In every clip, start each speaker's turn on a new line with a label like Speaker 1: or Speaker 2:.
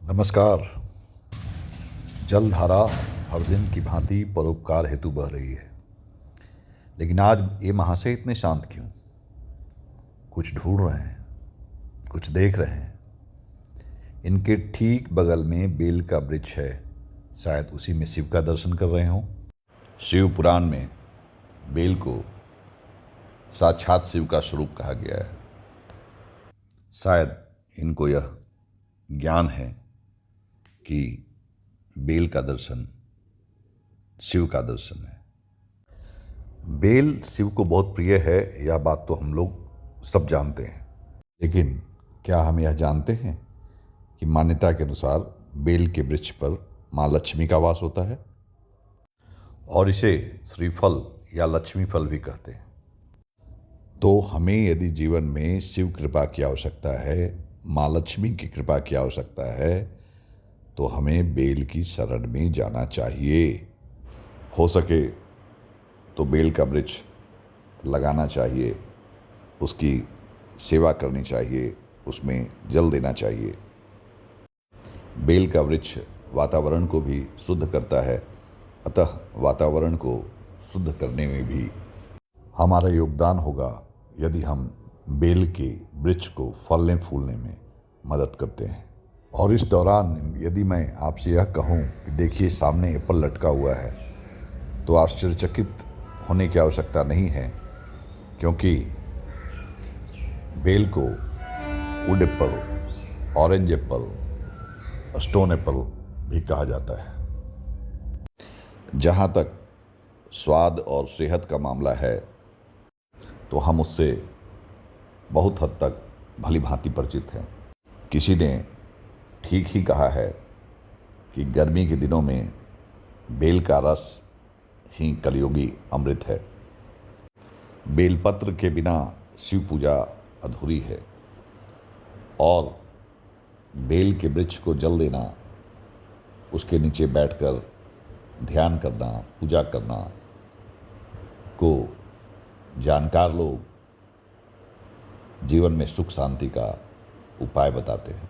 Speaker 1: नमस्कार। जलधारा हर दिन की भांति परोपकार हेतु बह रही है, लेकिन आज ये महाशय इतने शांत क्यों? कुछ ढूंढ रहे हैं, कुछ देख रहे हैं। इनके ठीक बगल में बेल का वृक्ष है, शायद उसी में शिव का दर्शन कर रहे हों। शिव पुराण में बेल को साक्षात शिव का स्वरूप कहा गया है। शायद इनको यह ज्ञान है कि बेल का दर्शन शिव का दर्शन है। बेल शिव को बहुत प्रिय है, यह बात तो हम लोग सब जानते हैं। लेकिन क्या हम यह जानते हैं कि मान्यता के अनुसार बेल के वृक्ष पर माँ लक्ष्मी का वास होता है और इसे श्रीफल या लक्ष्मी फल भी कहते हैं। तो हमें यदि जीवन में शिव कृपा की आवश्यकता है, माँ लक्ष्मी की कृपा की आवश्यकता है, तो हमें बेल की शरण में जाना चाहिए। हो सके तो बेल का वृक्ष लगाना चाहिए, उसकी सेवा करनी चाहिए, उसमें जल देना चाहिए। बेल का वृक्ष वातावरण को भी शुद्ध करता है, अतः वातावरण को शुद्ध करने में भी हमारा योगदान होगा यदि हम बेल के वृक्ष को फलने फूलने में मदद करते हैं। और इस दौरान यदि मैं आपसे यह कहूँ कि देखिए सामने एप्पल लटका हुआ है, तो आश्चर्यचकित होने की आवश्यकता नहीं है, क्योंकि बेल को wood apple, orange Apple, stone Apple भी कहा जाता है। जहाँ तक स्वाद और सेहत का मामला है, तो हम उससे बहुत हद तक भली भांति परिचित हैं। किसी ने ठीक ही कहा है कि गर्मी के दिनों में बेल का रस ही कलयुगी अमृत है। बेलपत्र के बिना शिव पूजा अधूरी है और बेल के वृक्ष को जल देना, उसके नीचे बैठकर ध्यान करना, पूजा करना को जानकार लोग जीवन में सुख शांति का उपाय बताते हैं।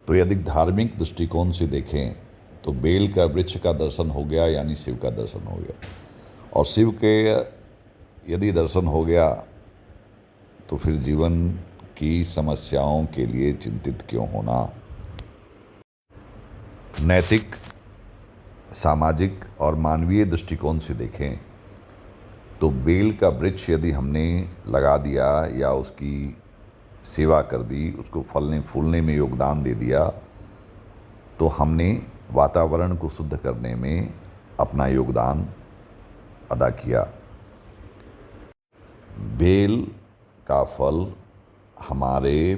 Speaker 1: तो यदि धार्मिक दृष्टिकोण से देखें तो बेल का वृक्ष का दर्शन हो गया यानी शिव का दर्शन हो गया, और शिव के यदि दर्शन हो गया तो फिर जीवन की समस्याओं के लिए चिंतित क्यों होना। नैतिक, सामाजिक और मानवीय दृष्टिकोण से देखें तो बेल का वृक्ष यदि हमने लगा दिया या उसकी सेवा कर दी, उसको फलने फूलने में योगदान दे दिया, तो हमने वातावरण को शुद्ध करने में अपना योगदान अदा किया। बेल का फल हमारे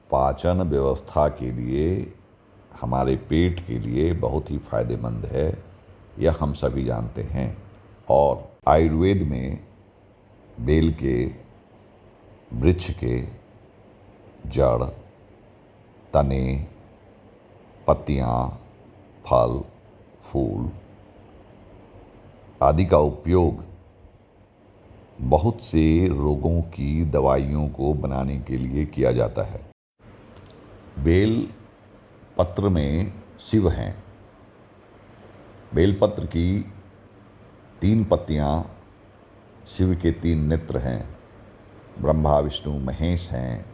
Speaker 1: पाचन व्यवस्था के लिए, हमारे पेट के लिए बहुत ही फायदेमंद है, यह हम सभी जानते हैं। और आयुर्वेद में बेल के वृक्ष के जड़, तने, पत्तियाँ, फल, फूल आदि का उपयोग बहुत से रोगों की दवाइयों को बनाने के लिए किया जाता है। बेल पत्र में शिव हैं। बेलपत्र की 3 पत्तियाँ शिव के 3 नेत्र हैं, ब्रह्मा विष्णु महेश हैं,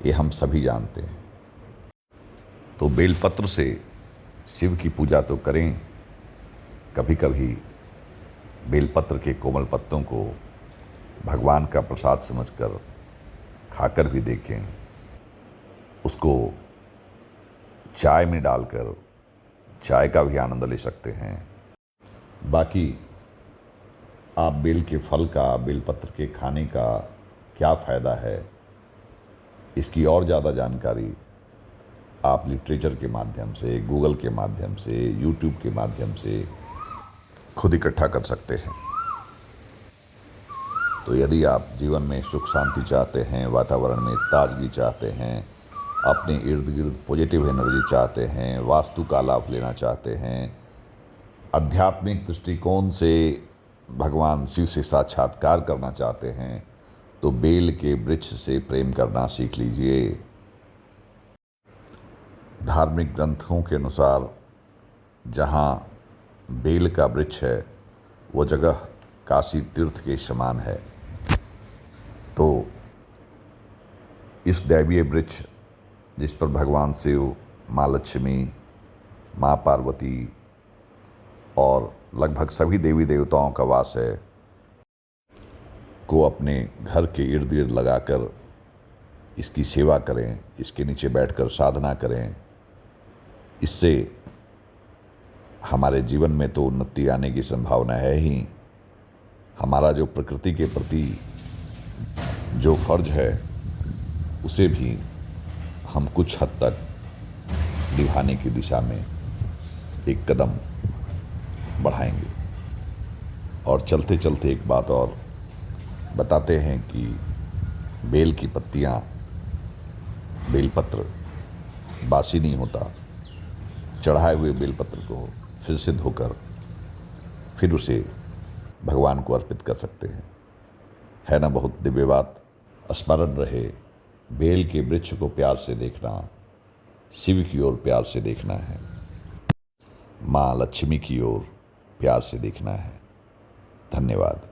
Speaker 1: ये हम सभी जानते हैं। तो बेलपत्र से शिव की पूजा तो करें, कभी कभी बेलपत्र के कोमल पत्तों को भगवान का प्रसाद समझकर खाकर भी देखें। उसको चाय में डालकर चाय का भी आनंद ले सकते हैं। बाकी आप बेल के फल का, बेलपत्र के खाने का क्या फ़ायदा है, इसकी और ज़्यादा जानकारी आप लिटरेचर के माध्यम से, गूगल के माध्यम से, यूट्यूब के माध्यम से खुद इकट्ठा कर सकते हैं। तो यदि आप जीवन में सुख शांति चाहते हैं, वातावरण में ताजगी चाहते हैं, अपने इर्द गिर्द पॉजिटिव एनर्जी चाहते हैं, वास्तु का लाभ लेना चाहते हैं, आध्यात्मिक दृष्टिकोण से भगवान शिव से साक्षात्कार करना चाहते हैं, तो बेल के वृक्ष से प्रेम करना सीख लीजिए। धार्मिक ग्रंथों के अनुसार जहाँ बेल का वृक्ष है वो जगह काशी तीर्थ के समान है। तो इस दैवीय वृक्ष जिस पर भगवान शिव, माँ लक्ष्मी, माँ पार्वती और लगभग सभी देवी देवताओं का वास है को अपने घर के इर्द गिर्द लगाकर इसकी सेवा करें, इसके नीचे बैठकर साधना करें। इससे हमारे जीवन में तो उन्नति आने की संभावना है ही, हमारा जो प्रकृति के प्रति जो फर्ज है उसे भी हम कुछ हद तक निभाने की दिशा में एक कदम बढ़ाएंगे। और चलते चलते एक बात और बताते हैं कि बेल की पत्तियाँ, बेलपत्र बासी नहीं होता। चढ़ाए हुए बेलपत्र को फिर से धोकर फिर उसे भगवान को अर्पित कर सकते हैं। है ना बहुत दिव्य बात। स्मरण रहे, बेल के वृक्ष को प्यार से देखना शिव की ओर प्यार से देखना है, माँ लक्ष्मी की ओर प्यार से देखना है। धन्यवाद।